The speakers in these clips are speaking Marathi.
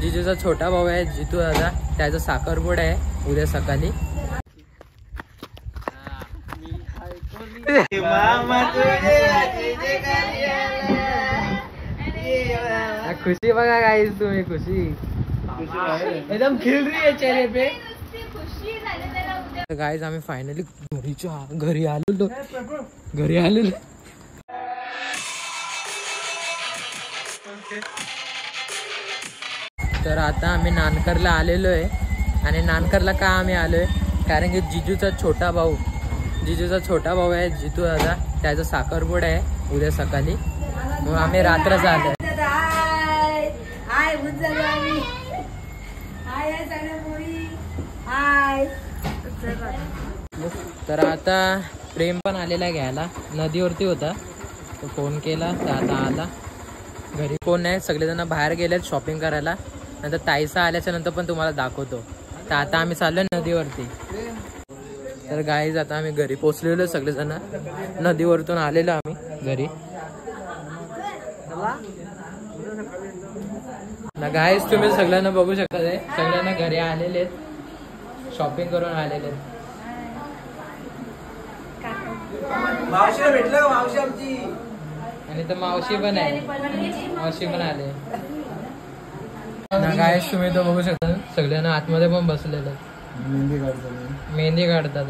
जिजूचा छोटा भाऊ आहे जितू दादा, त्याचा साखरपुडा आहे उद्या सकाळी. खुशी बघा गाईस, तुम्ही खुशी एकदम खिल रही है चेहरे पे. गाईस आम्ही फायनली घरी आलेलो. तर आता आम्ही नानकरला आलेलो आहे. आणि नानकरला का आम्ही आलोय, कारण की जिजूचा छोटा भाऊ आहे जितू दादा, त्याचा साखरपुडा आहे उद्या सकाळी. मग आम्ही रात्र झालं. तर आता प्रेम पण आलेला घ्यायला, नदीवरती होता तो, फोन केला तर आता आला. घरी कोण नाही, सगळेजण बाहेर गेलेत शॉपिंग करायला. नंतर ताईसा आल्याच्या नंतर पण तुम्हाला दाखवतो. तर आता आम्ही चाललोय नदीवरती. तर गाईज आता आम्ही घरी पोचलेलो, सगळेजण नदीवरतून आलेलो आम्ही घरी. ना गाईज तुम्ही सगळ्यांना बघू शकता, सगळ्यांना घरी आलेले आहेत, शॉपिंग करून आलेले आहेत. मावशी भेटलं का मावशी आमची? आणि तर मावशी पण आहे, मावशी पण आले ना. गाईज तुम्ही तो बघू शकता, सगळ्यांना आतमध्ये पण बसलेले आहेत, मेहंदी काढतात.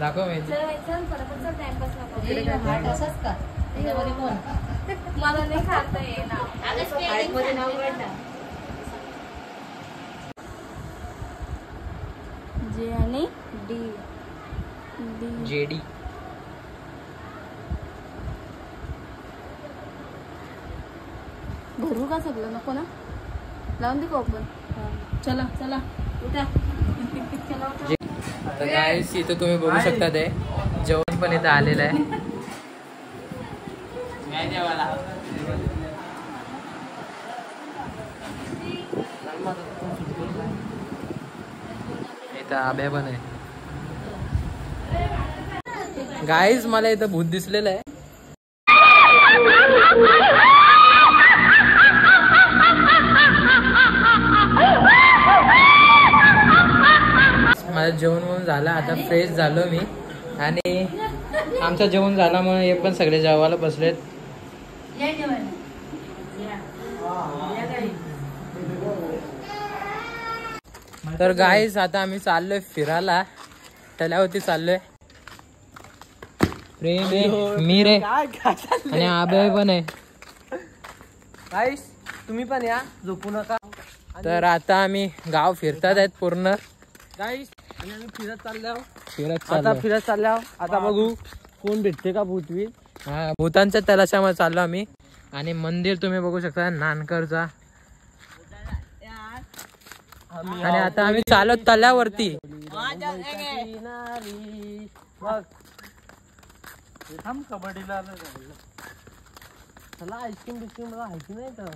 दाखव मेहंदी. जे आणि डी जेडी. भरू का सगळं? नको ना, लावून दे का ओपन. चला चला उठा. तर गाईस इथं तुम्ही बघू शकता, ते जेवण पण इथं आलेलं आहे. इथं आब्या पण आहे. गाईस मला इथं भूत दिसलेलं आहे. माझं जेवण म्हणून झालं, आता फ्रेश झालो मी. आणि आमचं जेवण झाल्यामुळे हे पण सगळे जेवायला बसलेत. तर गाईस आता आम्ही चाललोय फिरायला, तल्यावरती चाललोय. प्रेम आहे, मीर आहे आणि आबे पण आहे. गाईस तुम्ही पण या, झोपू नका. तर आता आम्ही गाव फिरतात आहेत पूर्ण. गाईस आणि आम्ही फिरत चाललो. फिरत आता बघू कोण भेटते का भूतवीर. हा, भूतांच्या तलाशामध्ये चाललो आम्ही. आणि मंदिर तुम्ही बघू शकता नानकरचा. आणि आता आम्ही चाललो तल्यावरती. कबड्डीला चला, आईस्क्रीम बिस्क्रीम मला माहिती नाही तर.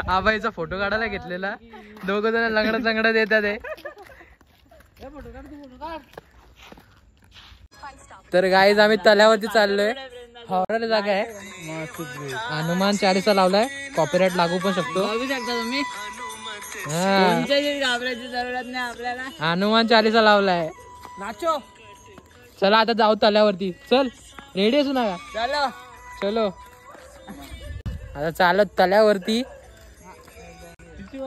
आबाईचा फोटो काढायला घेतलेला, दोघ जण लंगडत येतात. तर गाईज आम्ही तल्यावरती चाललोय. हॉरर जागा आहे, हनुमान चालीसा लावलाय, कॉपीराइट लागू पण शकतो. बघू शकता तुम्ही, घाबरायची जरूरत नाही आपल्याला. हनुमान चालीसा लावलाय. नाचो. चला आता जाऊ तल्यावरती. चल, रेडी असू नका. चलो चलो आता चालत तल्यावरती. किती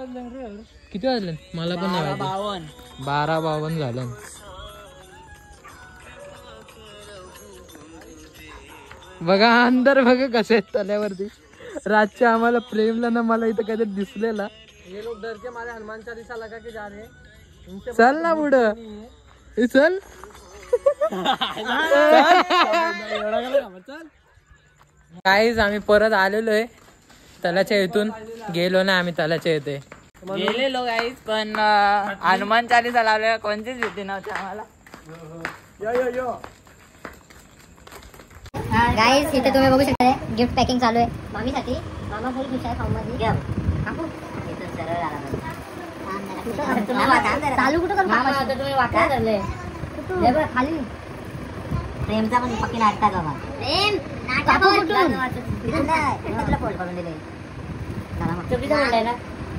वाजले मला पण नाही माहिती. 12:52 झालं. बघा अंदर बघा कसे आहेत तल्यावरती. रातच्या आम्हाला प्रेमला ना मला इथं काहीतरी दिसलेला. ये लोग डर के मारे हनुमान चालीसा लगा के जा रहे हैं. चल ना पुढं, चल. काहीच आम्ही परत आलेलो आहे तलाच्या इथून. गेलो ना आम्ही तलाच्या इथे गेलेलो गाईस, पण हनुमान चालीसा लावल्या कोणतीच भीती नव्हती आम्हाला. गाईस इथे तुम्ही बघू शकता गिफ्ट पॅकिंग चालू आहे मामीसाठी. मामा फुल खुश आहे. फॉर्ममध्ये काकू इथं सरळ आला चालू कुठं कर मामा. आता तुम्ही वाटा धरले खाली. प्रेमचा पण पक्की नाटका का प्रेम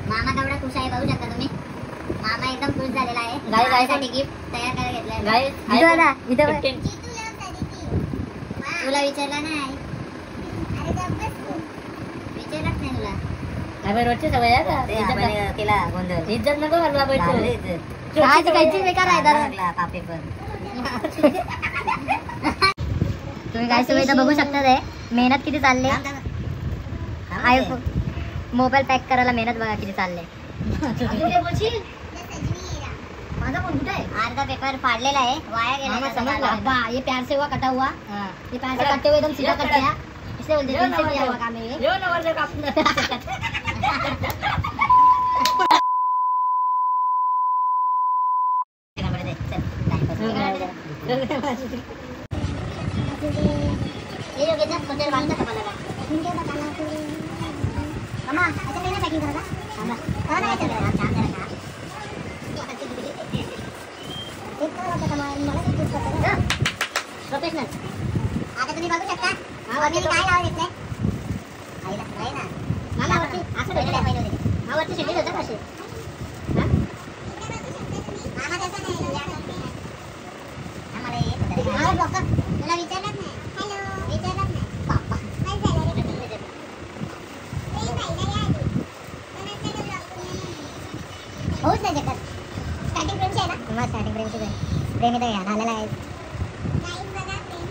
मामा तेवढा खुश आहे, बघू शकता तुम्ही. मामा एकदम खुश झालेला आहे. गायसाठी गिफ्ट तयार करायला घेतलाय. तुला विचारला नाही, विचारलाच नाही तुला. रोजची सवय आहे तिला गोंधळ. इज्जत नको घालवा काहीची बेकार आहे कापे पण. तुम्ही काय सवय बघू शकता. मेहनत किती चालले. मोबाईल पॅक करायला मेहनत बघा किती चालले. माझा फोन कुठे आहे? अर्धा पेपर फाडलेला आहे, वाया गेला. ये प्यार से हुआ कटा हुआ, ये प्यार से कटते हुए एकदम सीधा कट गया, इसलिए बोलते हैं दिल से किया हुआ काम है ये लोग इधर होटल वाले का लगा इनके बताना तो मामा अच्छा नहीं पैकिंग करा हां कहां नहीं चल रहा काम करा एक तो होता तुम्हाला मला कुछ पता प्रोफेशनल. आता तुम्ही बघू शकता आम्ही काय लावून घेतलंय. आईला नाही ना मामा वरती असं भेटलं पाहिजे होते. हा वरती शेड्यूल होता कसे हां मामा त्याचा नाही आम्हाला एक होता. हा डॉक्टर तुला विचारलं नाही. हॅलो विचारलं नाही. बाप्पा काय झालं रे तुझे ते नाही या आधी होच नाही शकत. स्टार्टिंग फ्रेंडची आहे ना तुम्हाला. स्टार्टिंग फ्रेंडची प्रेम इथं घ्या झालेला आहे. नाही बघा प्रेम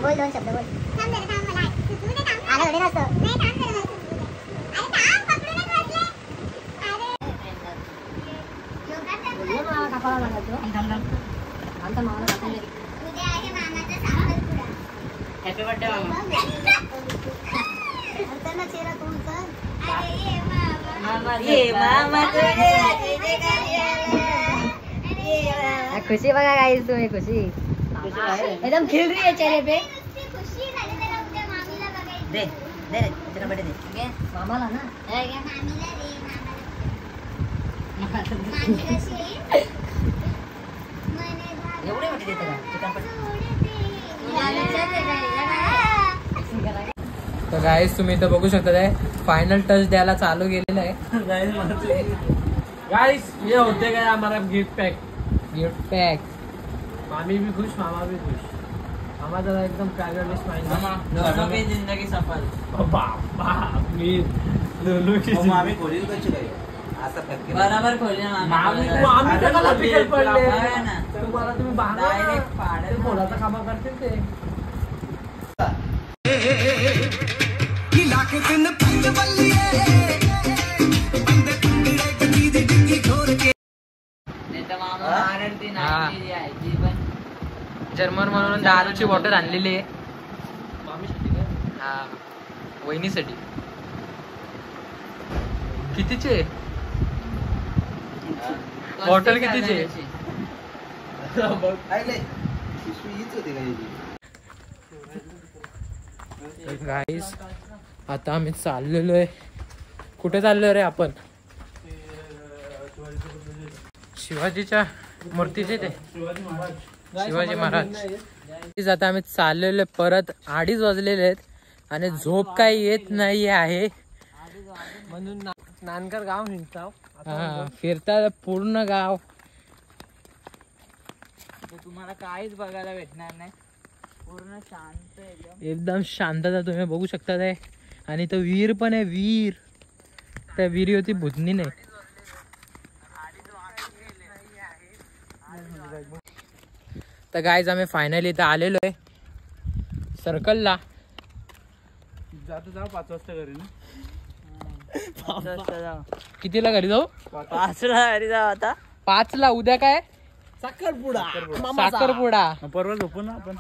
बोल दोन शब्द बोल. थांब जरा थांब मला तू दे थांब. आला थोडी नसतो. नाही थांब जरा अरे थांब पकडूनच बसले. अरे ये मामा कापाला लागायचो. थांब आमचा मामाला कापून दे. उद्या आहे मामाचा साखरपुडा. हॅपी बर्थडे मामा. अंतरना चेहरा कोण कर. अरे ये मामा तुझे खुशी बघा गाइस तुम्ही खुशी एकदम खिल रही है चेहरे पे. खुशी झाली त्याला उद्या मामीला बघायचं. दे दे रे त्याला बर्थडे दे. घे मामाला ना. हे घे मामीला दे. मामी कशी मने एवढे मोठे देते का चिकन पण. तर गाईस तुम्ही इथं बघू शकता फाइनल टच द्यायला चालू केलेलं आहे. गाइस ये होते गए हमारा गिफ्ट पैक. मामी भी खुश, मामा भी खुश. मामा जरा एकदम प्यारा स्माइल. जिंदगी सफल. बाबा मी लोलो की मामी खोलील कशी काय असं पॅक केलं बरोबर खोलले मामी त्याला पिकल पडले तुम्हाला. तुम्ही डायरेक्ट पाडे खोलाचा कामा करतील ते. जर्मन म्हणून दारूची बॉटल आणलेली आहे. हा वहिनीसाठी. कितीचे बॉटल कितीचे. गाईस आता आम्ही चाललेलो आहे. कुठे चाललो रे आपण. शिवाजीच्या मूर्तीचे ते शिवाजी महाराज. आता आम्ही चाललेलो परत 2:30 वाजलेले आहेत आणि झोप काही येत नाही आहे म्हणून नानकर गाव हिंडताव. फिरता पूर्ण गाव. तुम्हाला काहीच बघायला भेटणार नाही. पूर्ण शांत एकदम शांतता तुम्ही बघू शकता ते. आणि तो विहीर पण आहे. विहीर त्या विहिरी होती भुतनी नाही. तर गाईज आम्ही फायनली इथं आलेलो आहे सर्कलला. जातो 5 वाजता घरी ना. कितीला घरी जाऊ. 5ला घरी जाऊ. आता 5ला. उद्या काय साखरपुडा. परवा झोपू ना आपण.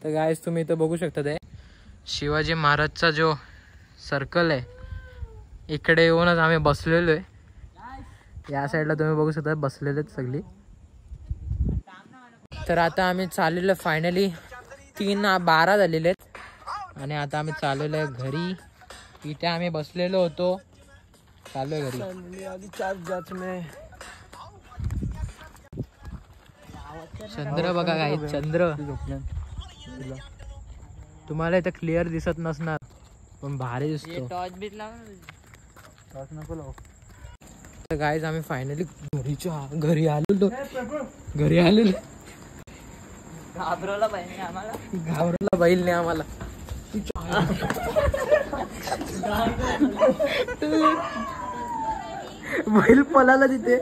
तर गाईज तुम्ही इथं बघू शकता ते शिवाजी महाराजचा जो सर्कल आहे. इकडे येऊनच आम्ही बसलेलो आहे. या साईडला तुम्ही बघू शकता बसलेले आहेत सगळी. तर आता आम्ही चाललेलो फायनली 3:12 झालेले आहेत आणि आता आम्ही चाललेलो आहे घरी. इथे आम्ही बसलेलो होतो, चालू आहे घरी. चंद्र बघा काही चंद्र तुम्हाला इथं क्लिअर दिसत नसणार पण भारी दिसतो. टॉर्च बीच लाव. तर गाईज आम्ही फायनली घरी आलेलो. घाबरवला पाहिजे आम्हाला. घाबरला बैलने आम्हाला. बैल पळाला तिथे.